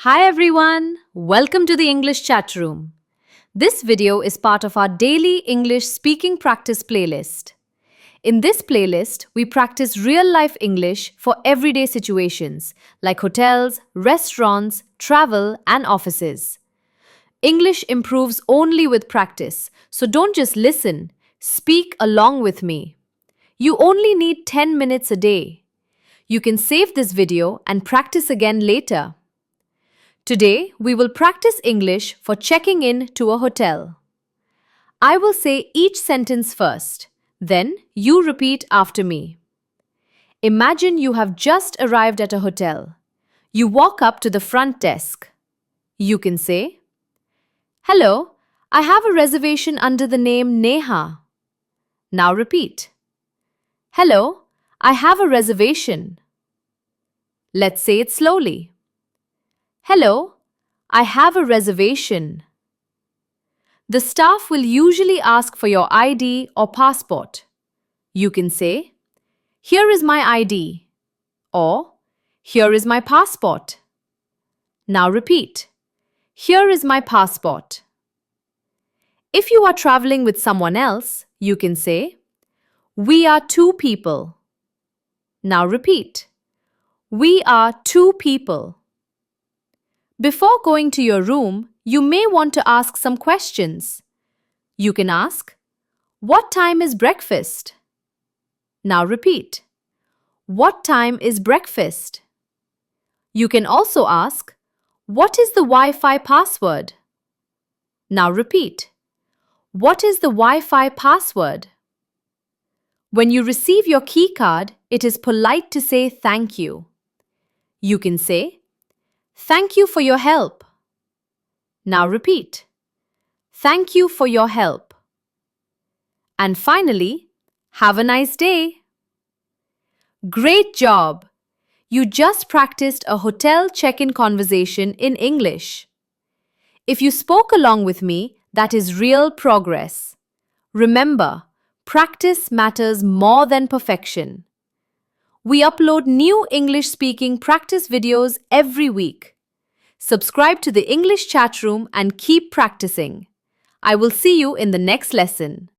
Hi everyone, welcome to the English chat room. This video is part of our daily English speaking practice playlist. In this playlist, we practice real life English for everyday situations like hotels, restaurants, travel, and offices. English improves only with practice, so don't just listen, speak along with me. You only need 10 minutes a day. You can save this video and practice again later. Today, we will practice English for checking in to a hotel. I will say each sentence first, then you repeat after me. Imagine you have just arrived at a hotel. You walk up to the front desk. You can say, "Hello, I have a reservation under the name Neha." Now repeat. "Hello, I have a reservation." Let's say it slowly. "Hello, I have a reservation." The staff will usually ask for your ID or passport. You can say, "Here is my ID," or "Here is my passport." Now repeat, "Here is my passport." If you are traveling with someone else, you can say, "We are two people." Now repeat, "We are two people." Before going to your room, you may want to ask some questions. You can ask, "What time is breakfast?" Now repeat, "What time is breakfast?" You can also ask, "What is the Wi-Fi password?" Now repeat, "What is the Wi-Fi password?" When you receive your key card, it is polite to say thank you. You can say, "Thank you for your help." Now repeat, "Thank you for your help." And finally, "Have a nice day." Great job! You just practiced a hotel check-in conversation in English. If you spoke along with me, that is real progress. Remember, practice matters more than perfection. We upload new English speaking practice videos every week. Subscribe to the English chat room and keep practicing. I will see you in the next lesson.